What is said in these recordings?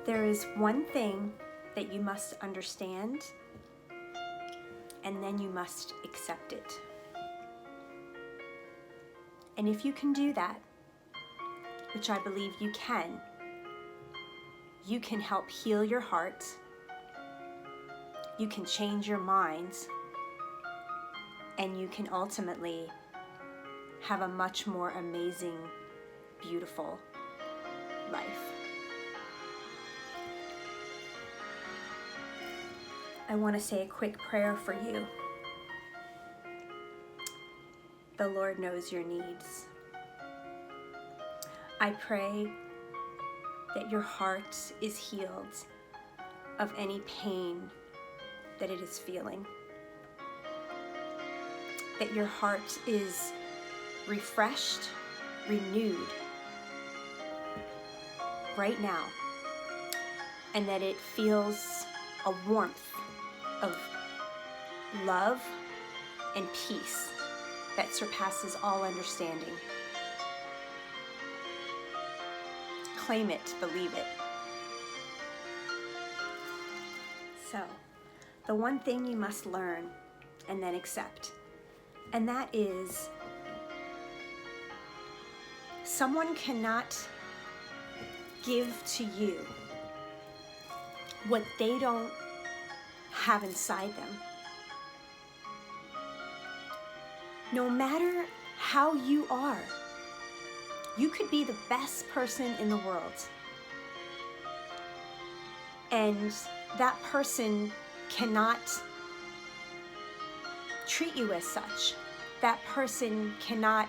There is one thing that you must understand, and then you must accept it. And if you can do that, which I believe you can help heal your heart, you can change your mind, and you can ultimately have a much more amazing, beautiful life. I want to say a quick prayer for you. The Lord knows your needs. I pray that your heart is healed of any pain that it is feeling. That your heart is refreshed, renewed right now, and that it feels a warmth of love and peace that surpasses all understanding. Claim it, believe it. So, the one thing you must learn and then accept, and that is someone cannot give to you what they don't have inside them. No matter how you are, you could be the best person in the world, and that person cannot treat you as such. That person cannot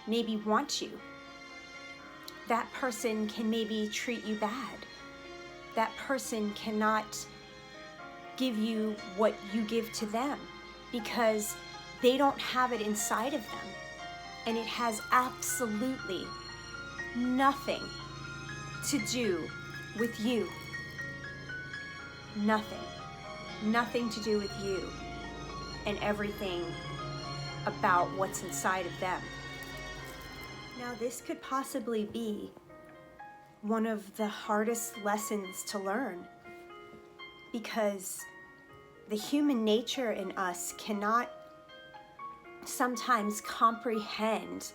maybe want you. That person can maybe treat you bad. That person cannot give you what you give to them because they don't have it inside of them. And it has absolutely nothing to do with you. Nothing. Nothing to do with you, and everything about what's inside of them. Now, this could possibly be one of the hardest lessons to learn, because the human nature in us cannot sometimes comprehend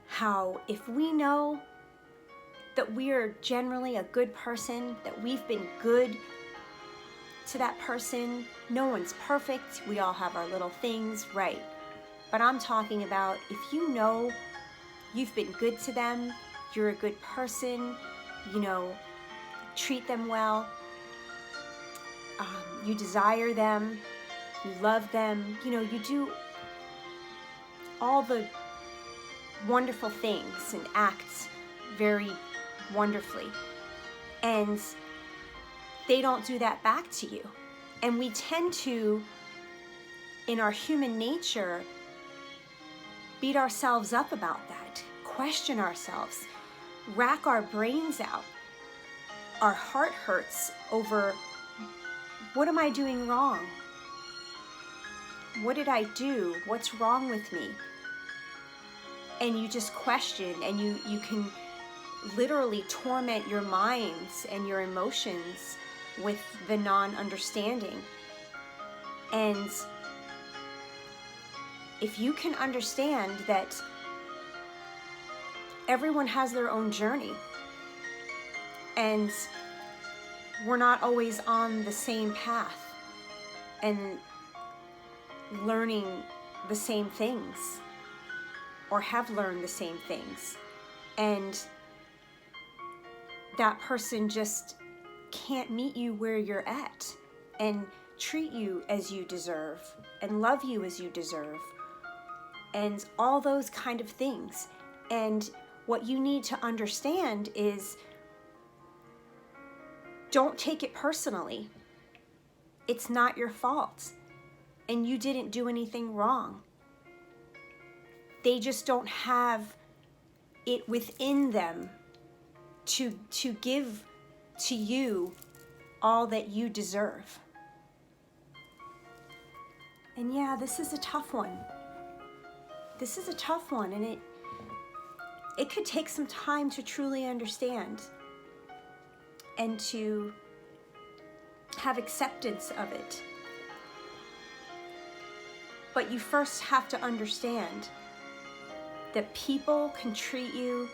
how, if we know that we are generally a good person, that we've been good to that person. No one's perfect. We all have our little things, right? But I'm talking about if you know you've been good to them, you're a good person, treat them well, you desire them, you love them, you do all the wonderful things and acts very wonderfully. And they don't do that back to you. And we tend to, in our human nature, beat ourselves up about that, question ourselves, rack our brains out. Our heart hurts over, what am I doing wrong? What did I do? What's wrong with me? And you just question, and you can literally torment your minds and your emotions with the non-understanding. And if you can understand that everyone has their own journey, and we're not always on the same path and learning the same things, or have learned the same things, and that person just can't meet you where you're at and treat you as you deserve and love you as you deserve and all those kind of things. And what you need to understand is, don't take it personally. It's not your fault, and you didn't do anything wrong. They just don't have it within them to give to you all that you deserve. And yeah, this is a tough one. This is a tough one, and it could take some time to truly understand. and to have acceptance of it. But you first have to understand that people can treat you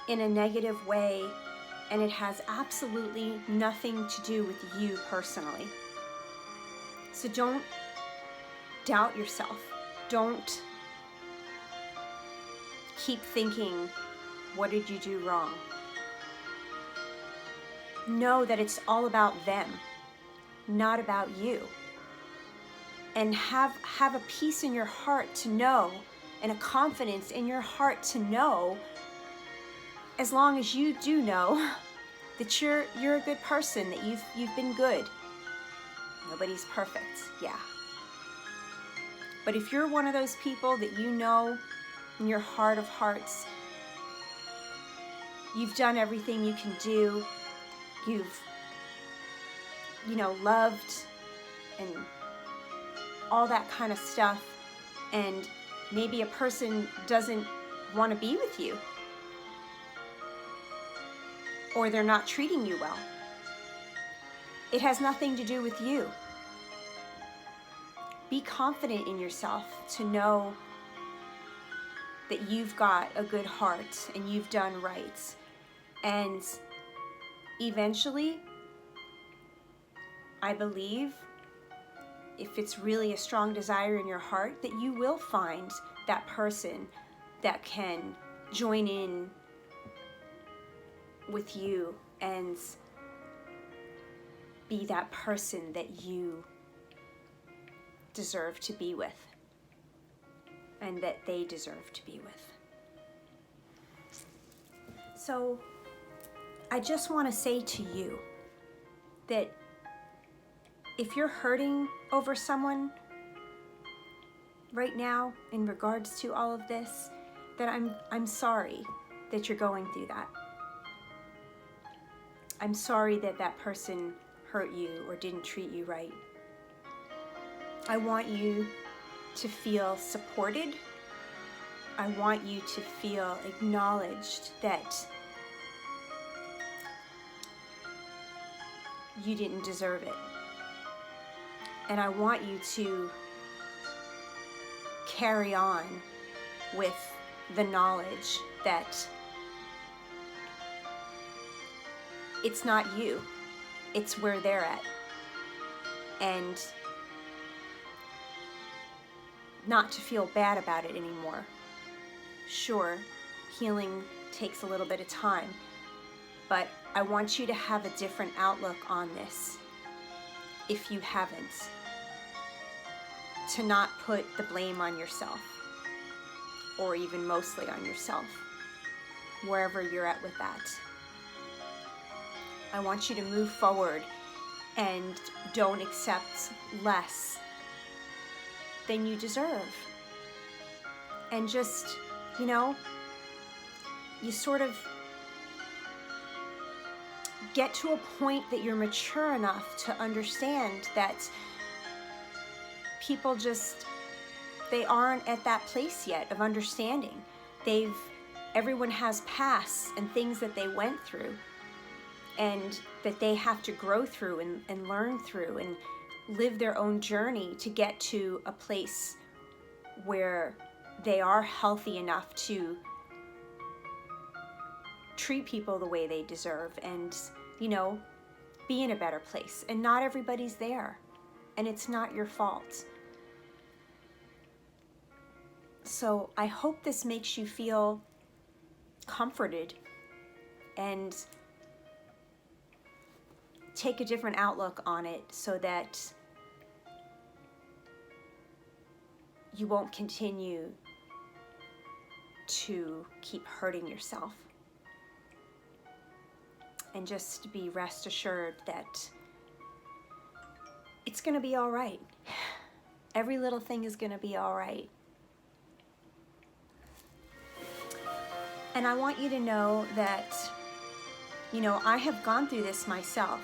in a negative way, and it has absolutely nothing to do with you personally. So don't doubt yourself. Don't keep thinking, what did you do wrong? Know that it's all about them, not about you. And have a peace in your heart to know, and a confidence in your heart to know, as long as you do know that you're a good person, that you've been good. Nobody's perfect, yeah. But if you're one of those people that you know in your heart of hearts, you've done everything you can do, you've, loved and all that kind of stuff, and maybe a person doesn't want to be with you, or they're not treating you well. It has nothing to do with you. Be confident in yourself to know that you've got a good heart and you've done right. And eventually, I believe, if it's really a strong desire in your heart, that you will find that person that can join in with you and be that person that you deserve to be with and that they deserve to be with. So I just want to say to you that if you're hurting over someone right now in regards to all of this, that I'm sorry that you're going through that. I'm sorry that that person hurt you or didn't treat you right. I want you to feel supported. I want you to feel acknowledged that you didn't deserve it. And I want you to carry on with the knowledge that it's not you, it's where they're at. And not to feel bad about it anymore. Sure, healing takes a little bit of time, but I want you to have a different outlook on this, if you haven't. To not put the blame on yourself, or even mostly on yourself, wherever you're at with that. I want you to move forward and don't accept less than you deserve. And just, you sort of get to a point that you're mature enough to understand that people they aren't at that place yet of understanding. Everyone has pasts and things that they went through, and that they have to grow through and learn through and live their own journey to get to a place where they are healthy enough to treat people the way they deserve and, be in a better place. And not everybody's there, and it's not your fault. So I hope this makes you feel comforted and take a different outlook on it, so that you won't continue to keep hurting yourself. And just be rest assured that it's going to be all right. Every little thing is going to be all right. And I want you to know that, I have gone through this myself.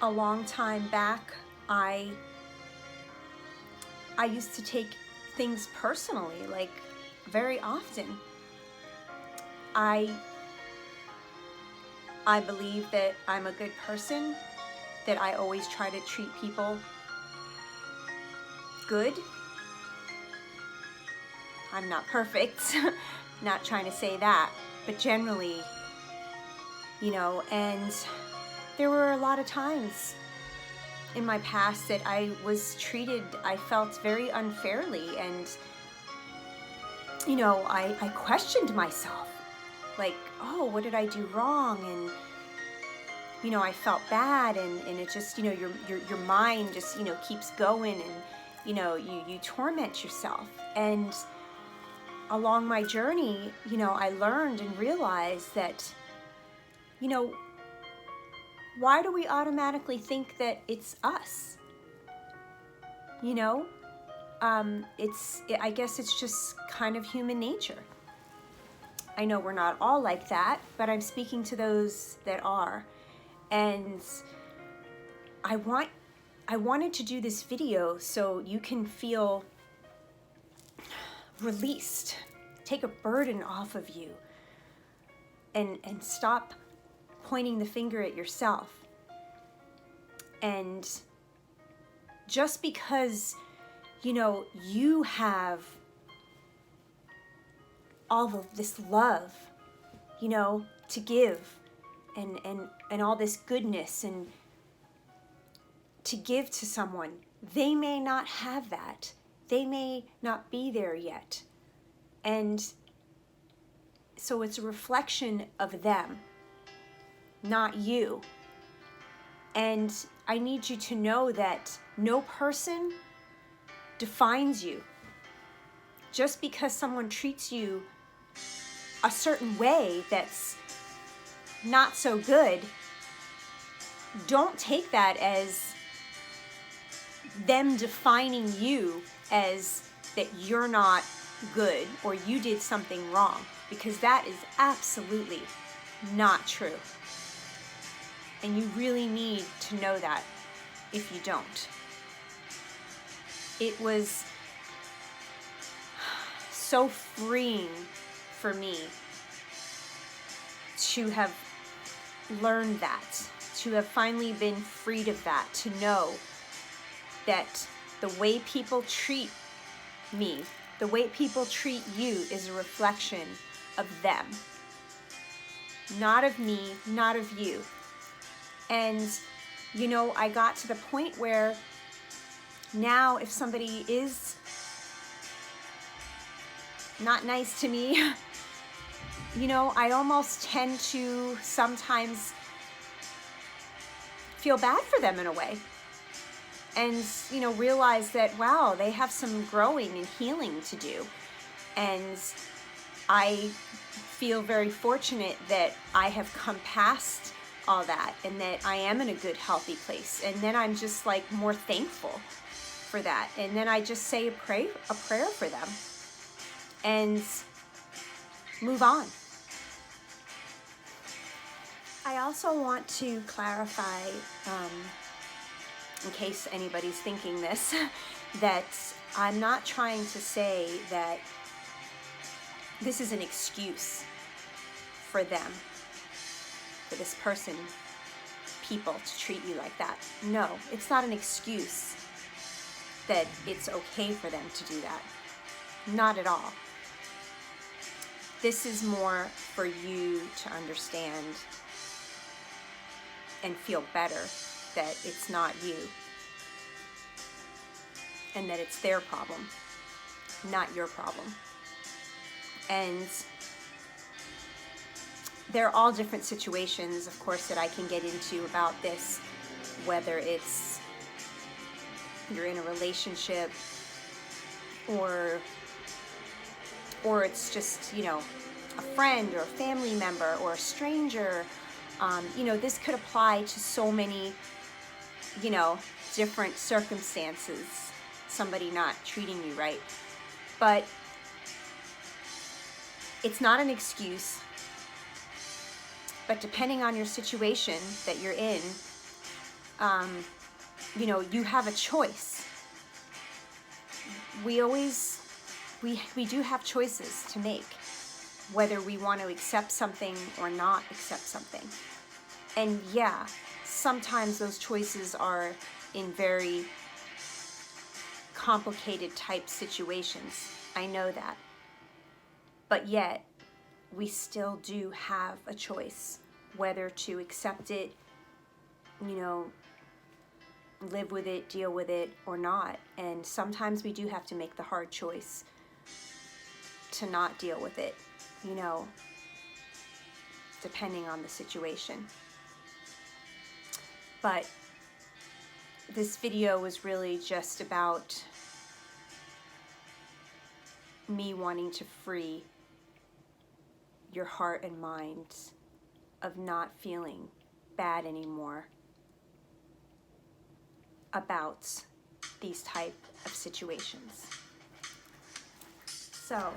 A long time back, I used to take things personally, like very often. I believe that I'm a good person, that I always try to treat people good. I'm not perfect, not trying to say that, but generally, you know, and there were a lot of times in my past that I was treated, I felt very unfairly, and, you know, I questioned myself, like, oh, what did I do wrong? And, you know, I felt bad, and it just, you know, your mind just, you know, keeps going, and, you know, you torment yourself. And along my journey, you know, I learned and realized that, you know, why do we automatically think that it's us? You know, I guess it's just kind of human nature. I know we're not all like that, but I'm speaking to those that are. And I wanted to do this video so you can feel released, take a burden off of you, and stop pointing the finger at yourself. And just because, you know, you have all of this love, you know, to give, and all this goodness and to give to someone, they may not have that. They may not be there yet. And so it's a reflection of them, not you. And I need you to know that no person defines you. Just because someone treats you a certain way that's not so good, don't take that as them defining you as that you're not good or you did something wrong, because that is absolutely not true. And you really need to know that if you don't. It was so freeing for me to have learned that, to have finally been freed of that, to know that the way people treat me, the way people treat you is a reflection of them. Not of me, not of you. And, you know, I got to the point where now if somebody is not nice to me, you know, I almost tend to sometimes feel bad for them in a way. And, you know, realize that, wow, they have some growing and healing to do. And I feel very fortunate that I have come past all that and that I am in a good, healthy place. And then I'm just like more thankful for that. And then I just say a prayer for them and move on. I also want to clarify, in case anybody's thinking this, that I'm not trying to say that this is an excuse for them, for this person, people to treat you like that. No, it's not an excuse that it's okay for them to do that. Not at all. This is more for you to understand and feel better that it's not you and that it's their problem, not your problem. And there are all different situations, of course, that I can get into about this, whether it's you're in a relationship or it's just, you know, a friend or a family member or a stranger. You know, this could apply to so many, you know, different circumstances, somebody not treating you right. But it's not an excuse. But depending on your situation that you're in, you know, you have a choice. We do have choices to make. whether we want to accept something or not accept something. And yeah, sometimes those choices are in very complicated type situations. I know that. But yet, we still do have a choice whether to accept it, you know, live with it, deal with it, or not. And sometimes we do have to make the hard choice to not deal with it, you know, depending on the situation. But this video was really just about me wanting to free your heart and mind of not feeling bad anymore about these type of situations. So,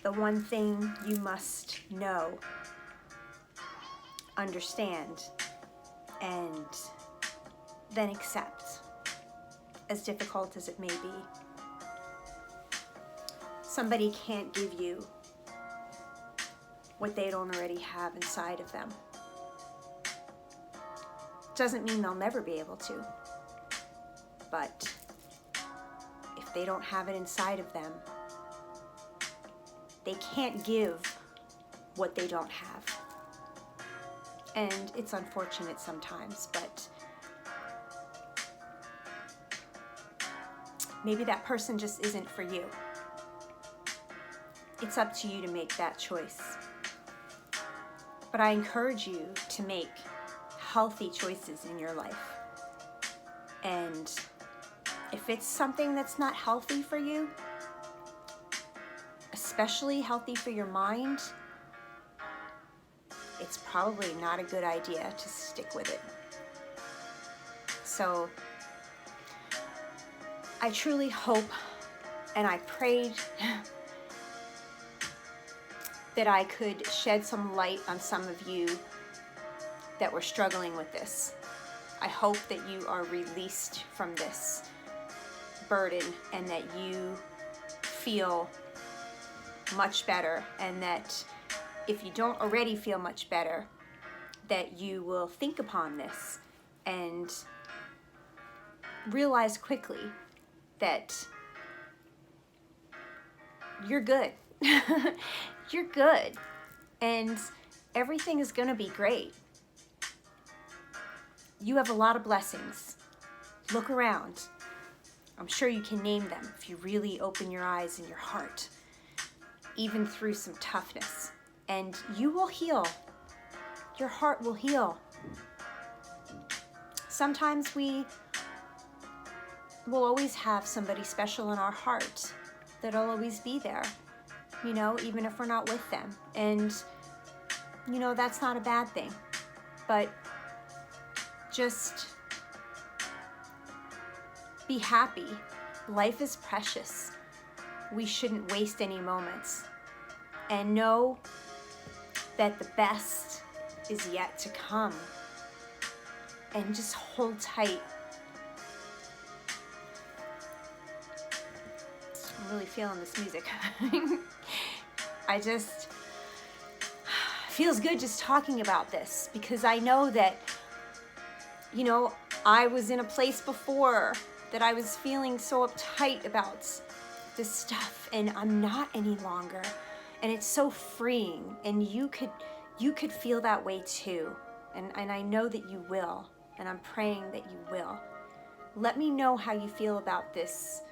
the one thing you must know, understand, and then accept, as difficult as it may be. Somebody can't give you what they don't already have inside of them. Doesn't mean they'll never be able to, but if they don't have it inside of them, they can't give what they don't have. And it's unfortunate sometimes, but maybe that person just isn't for you. It's up to you to make that choice. But I encourage you to make healthy choices in your life. And if it's something that's not healthy for you, especially healthy for your mind, it's probably not a good idea to stick with it. So I truly hope, and I prayed that I could shed some light on some of you that were struggling with this. I hope that you are released from this burden and that you feel much better, and that if you don't already feel much better, that you will think upon this and realize quickly that you're good. You're good, and everything is gonna be great. You have a lot of blessings. Look around. I'm sure you can name them if you really open your eyes and your heart, even through some toughness, and you will heal. Your heart will heal. Sometimes we will always have somebody special in our heart that'll always be there, you know, even if we're not with them. And, you know, that's not a bad thing. But just be happy. Life is precious. We shouldn't waste any moments. And know that the best is yet to come. And just hold tight. I'm really feeling this music. Feels good just talking about this, because I know that, you know, I was in a place before that I was feeling so uptight about this stuff, and I'm not any longer. And it's so freeing, and you could feel that way too. And I know that you will, and I'm praying that you will. Let me know how you feel about this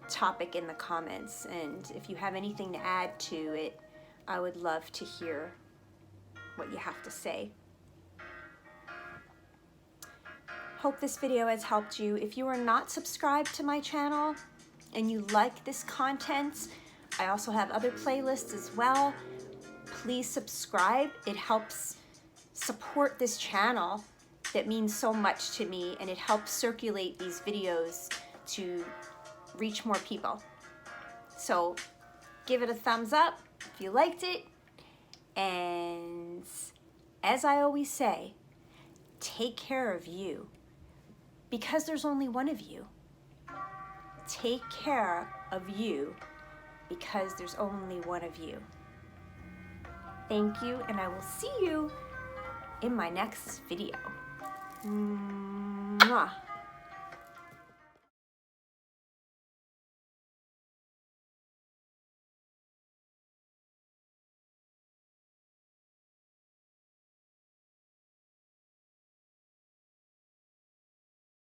topic in the comments, and if you have anything to add to it, I would love to hear what you have to say. Hope this video has helped you. If you are not subscribed to my channel and you like this content, I also have other playlists as well. Please subscribe. It helps support this channel that means so much to me, and it helps circulate these videos to reach more people. So give it a thumbs up if you liked it, and as I always say, take care of you, because there's only one of you. Take care of you, because there's only one of you. Thank you, and I will see you in my next video. Mwah.